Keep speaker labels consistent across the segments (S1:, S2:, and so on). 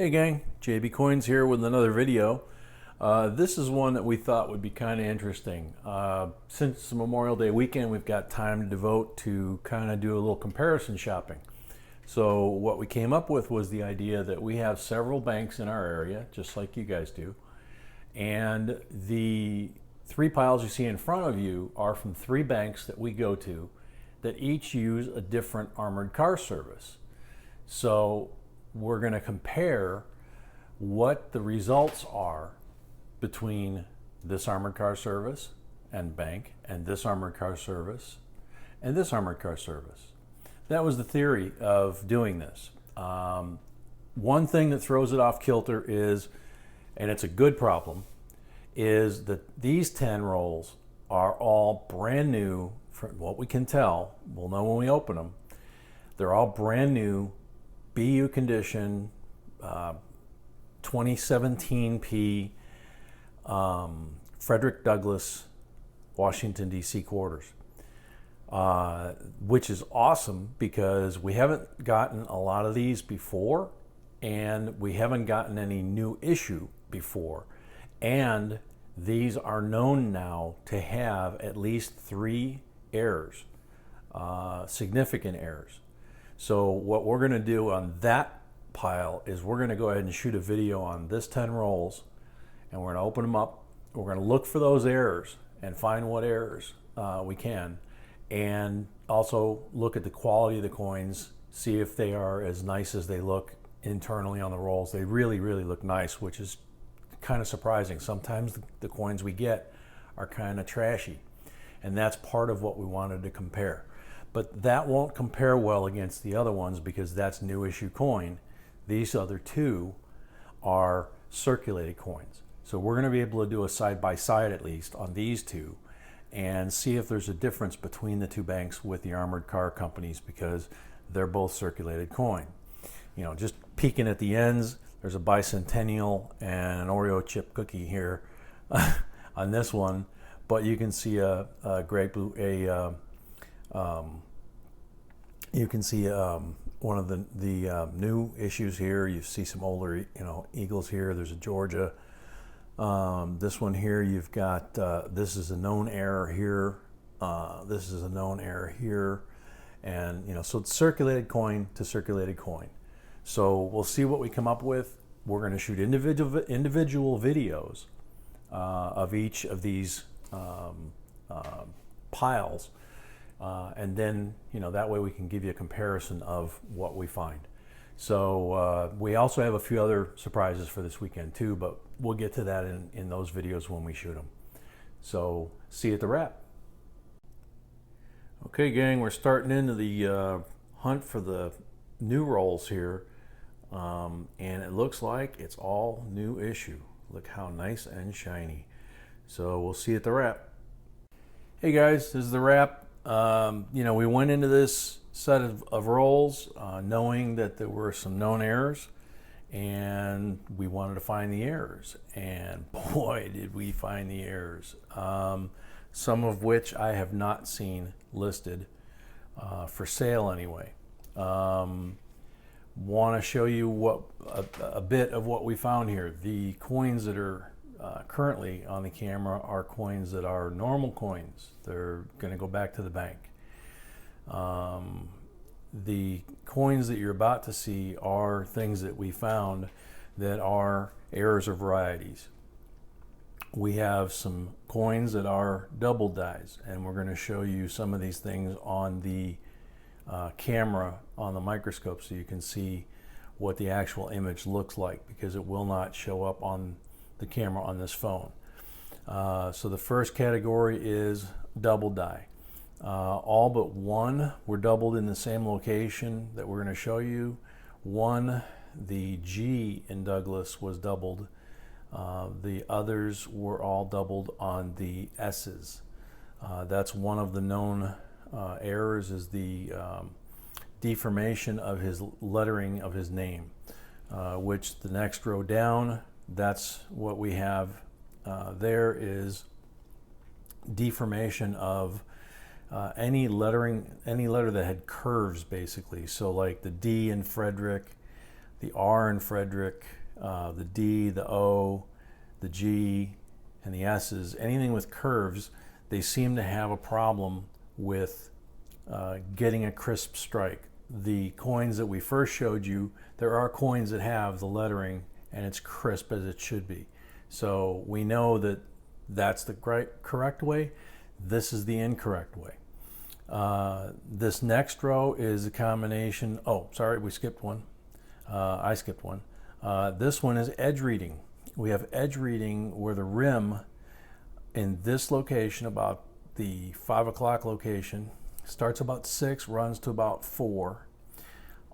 S1: Hey gang, JB Coins here with another video. This is one that we thought would be kind of interesting. Since Memorial Day weekend, we've got time to devote to kind of do a little comparison shopping. So what we came up with was the idea that we have several banks in our area, just like you guys do. And the three piles you see in front of you are from three banks that we go to that each use a different armored car service. So we're going to compare what the results are between this armored car service and bank and this armored car service and this armored car service. That was the theory of doing this. One thing that throws it off kilter is, and it's a good problem, is that these 10 rolls are all brand new. From what we can tell, we'll know when we open them, they're all brand new BU condition, 2017 P, Frederick Douglass, Washington, D.C. quarters, which is awesome because we haven't gotten a lot of these before, and we haven't gotten any new issue before. And these are known now to have at least 3 errors, significant errors. So what we're going to do on that pile is we're going to go ahead and shoot a video on this 10 rolls, and we're going to open them up. We're going to look for those errors and find what errors we can, and also look at the quality of the coins, see if they are as nice as they look internally on the rolls. They really look nice, which is kind of surprising. Sometimes the coins we get are kind of trashy, and that's part of what we wanted to compare. But that won't compare well against the other ones because that's new issue coin. These other two are circulated coins. So we're going to be able to do a side-by-side at least on these two and see if there's a difference between the two banks with the armored car companies, because they're both circulated coin. You know, just peeking at the ends, there's a bicentennial and an Oreo chip cookie here on this one, but you can see a great blue, you can see one of the new issues here. You see some older, Eagles here. There's a Georgia. This one here, you've got, this is a known error here. This is a known error here. And, so it's circulated coin to circulated coin. So we'll see what we come up with. We're going to shoot individual videos of each of these piles. And then, that way we can give you a comparison of what we find. So we also have a few other surprises for this weekend too, but we'll get to that in those videos when we shoot them. So see you at the wrap. Okay gang, we're starting into the hunt for the new rolls here. And it looks like it's all new issue. Look how nice and shiny. So we'll see you at the wrap. Hey guys, this is the wrap. We went into this set of rolls knowing that there were some known errors, and we wanted to find the errors, and boy did we find the errors, some of which I have not seen listed for sale anyway. Want to show you a bit of what we found here. The coins that are currently on the camera are coins that are normal coins. They're going to go back to the bank. The coins that you're about to see are things that we found that are errors or varieties. We have some coins that are double dies, and we're going to show you some of these things on the camera on the microscope so you can see what the actual image looks like, because it will not show up on the camera on this phone. So the first category is double die. All but one were doubled in the same location that we're going to show you. One, the G in Douglas, was doubled. The others were all doubled on the S's. That's one of the known errors, is the deformation of his lettering of his name, which the next row down, that's what we have there is deformation of any letter that had curves, basically. So like the D in Frederick, the R in Frederick, the D, the O, the G, and the S's, anything with curves, they seem to have a problem with getting a crisp strike. The coins that we first showed you, there are coins that have the lettering and it's crisp as it should be. So we know that that's the correct way. This is the incorrect way. This next row is a combination, oh, sorry, we skipped one. I skipped one. This one is edge reading. We have edge reading where the rim in this location, about the 5 o'clock location, starts about 6, runs to about 4.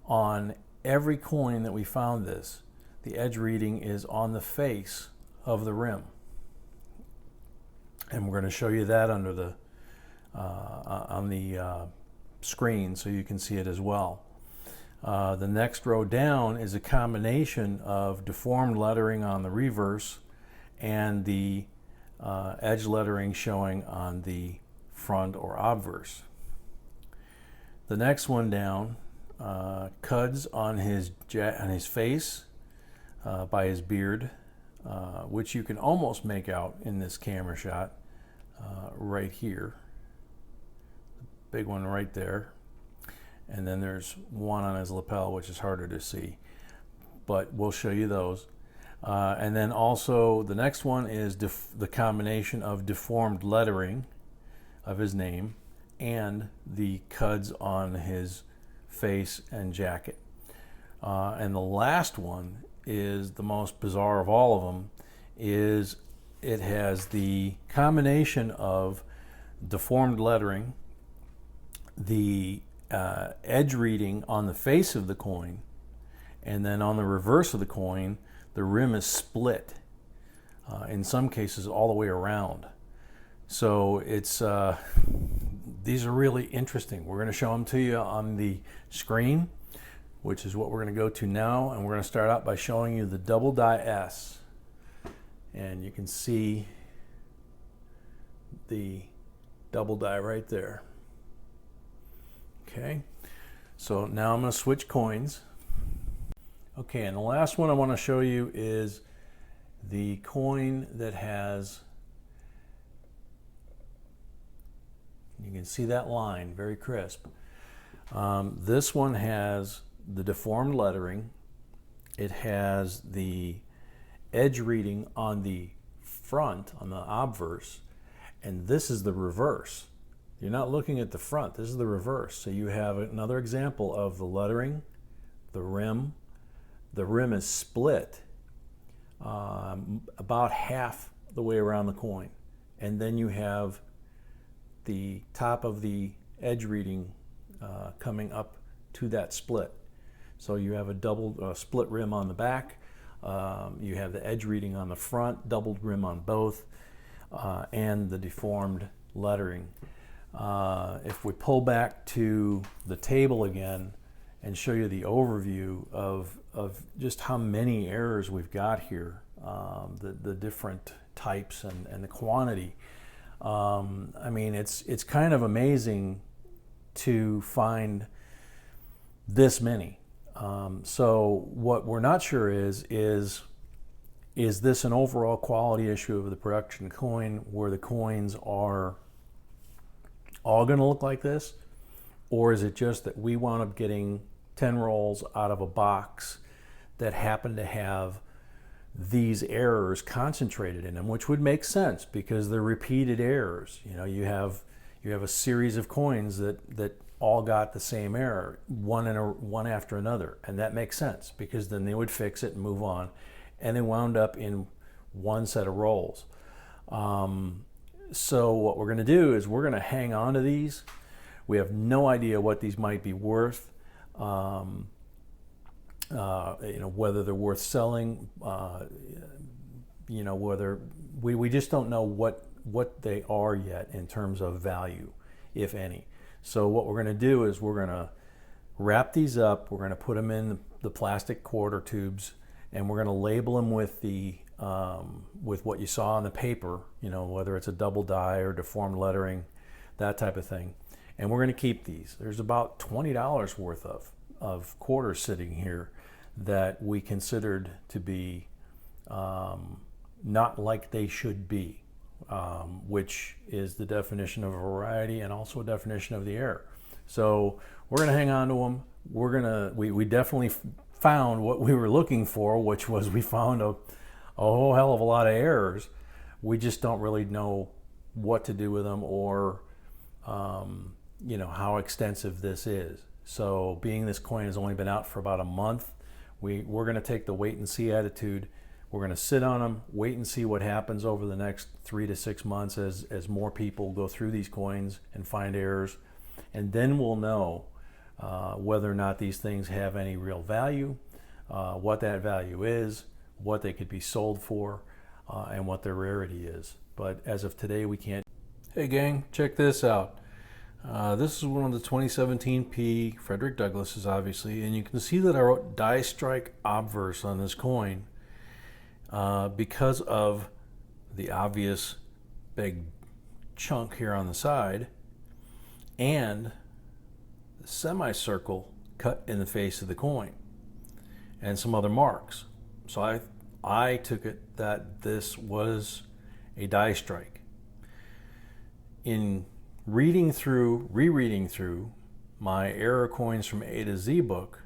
S1: On every coin that we found this, the edge reading is on the face of the rim. And we're going to show you that under the on the screen so you can see it as well. The next row down is a combination of deformed lettering on the reverse and the edge lettering showing on the front or obverse. The next one down, cuds on his face by his beard, which you can almost make out in this camera shot right here. Big one right there. And then there's one on his lapel, which is harder to see, but we'll show you those. And then also the next one is the combination of deformed lettering of his name and the cuds on his face and jacket. And the last one is the most bizarre of all of them. Is it has the combination of deformed lettering, the edge reading on the face of the coin, and then on the reverse of the coin the rim is split, in some cases all the way around. So it's these are really interesting. We're going to show them to you on the screen, which is what we're going to go to now, and we're going to start out by showing you the double die S, and you can see the double die right there. Okay, so now I'm going to switch coins. Okay, and the last one I want to show you is the coin that has, you can see that line very crisp. This one has the deformed lettering. It has the edge reading on the front, on the obverse, and this is the reverse. You're not looking at the front, this is the reverse. So you have another example of the lettering, the rim. The rim is split about half the way around the coin. And then you have the top of the edge reading coming up to that split. So you have a double split rim on the back. You have the edge reading on the front, doubled rim on both, and the deformed lettering. If we pull back to the table again and show you the overview of just how many errors we've got here, the different types and the quantity. I mean, it's kind of amazing to find this many. So what we're not sure is this an overall quality issue of the production coin where the coins are all going to look like this? Or is it just that we wound up getting 10 rolls out of a box that happen to have these errors concentrated in them, which would make sense because they're repeated errors. You know, you have a series of coins that all got the same error, one after another, and that makes sense because then they would fix it and move on, and they wound up in one set of rolls. So what we're going to do is we're going to hang on to these. We have no idea what these might be worth. You know, whether they're worth selling, you know, whether we just don't know what they are yet in terms of value, if any. So what we're going to do is we're going to wrap these up. We're going to put them in the plastic quarter tubes, and we're going to label them with the with what you saw on the paper. You know, whether it's a double die or deformed lettering, that type of thing. And we're going to keep these. There's about $20 worth of quarters sitting here that we considered to be not like they should be, which is the definition of a variety and also a definition of the error. So we're going to hang on to them. We definitely found what we were looking for, which was we found a whole hell of a lot of errors. We just don't really know what to do with them, or you know, how extensive this is. So being this coin has only been out for about a month, we're going to take the wait and see attitude. We're going to sit on them, wait and see what happens over the next 3 to 6 months as more people go through these coins and find errors. And then we'll know whether or not these things have any real value, what that value is, what they could be sold for, and what their rarity is. But as of today, we can't. Hey gang, check this out. This is one of the 2017 P Frederick Douglasses, obviously, and you can see that I wrote die strike obverse on this coin because of the obvious big chunk here on the side and the semicircle cut in the face of the coin and some other marks. So I took it that this was a die strike. In rereading through my error coins from A to Z book,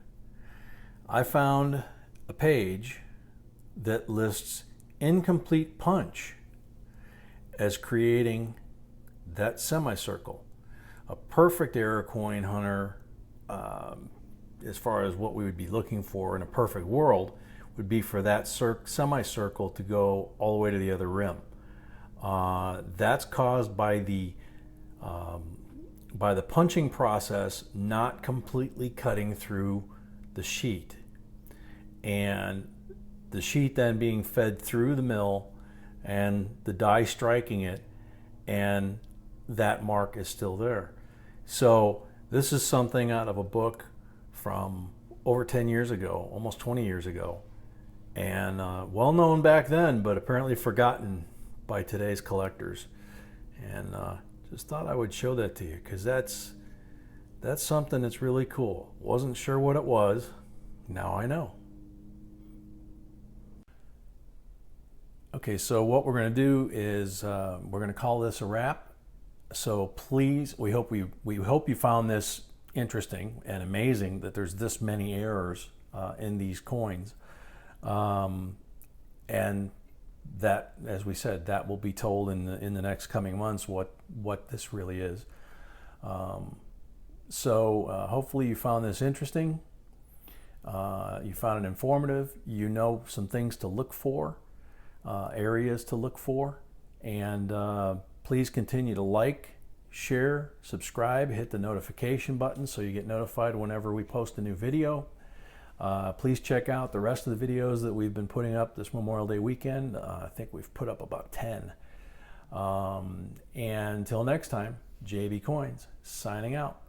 S1: I found a page that lists incomplete punch as creating that semicircle. A perfect error coin hunter, as far as what we would be looking for in a perfect world, would be for that semicircle to go all the way to the other rim. That's caused by the punching process not completely cutting through the sheet, and the sheet then being fed through the mill and the die striking it, and that mark is still there. So this is something out of a book from over 10 years ago, almost 20 years ago, and well known back then, but apparently forgotten by today's collectors. And just thought I would show that to you, because that's something that's really cool. Wasn't sure what it was. Now I know. Okay, so what we're going to do is we're going to call this a wrap. So please, we hope you found this interesting and amazing that there's this many errors in these coins, and that, as we said, that will be told in the next coming months what this really is. So hopefully you found this interesting. You found it informative. You know some things to look for, areas to look for, and please continue to like, share, subscribe, hit the notification button so you get notified whenever we post a new video. Please check out the rest of the videos that we've been putting up this Memorial Day weekend. I think we've put up about 10. And until next time, JB Coins signing out.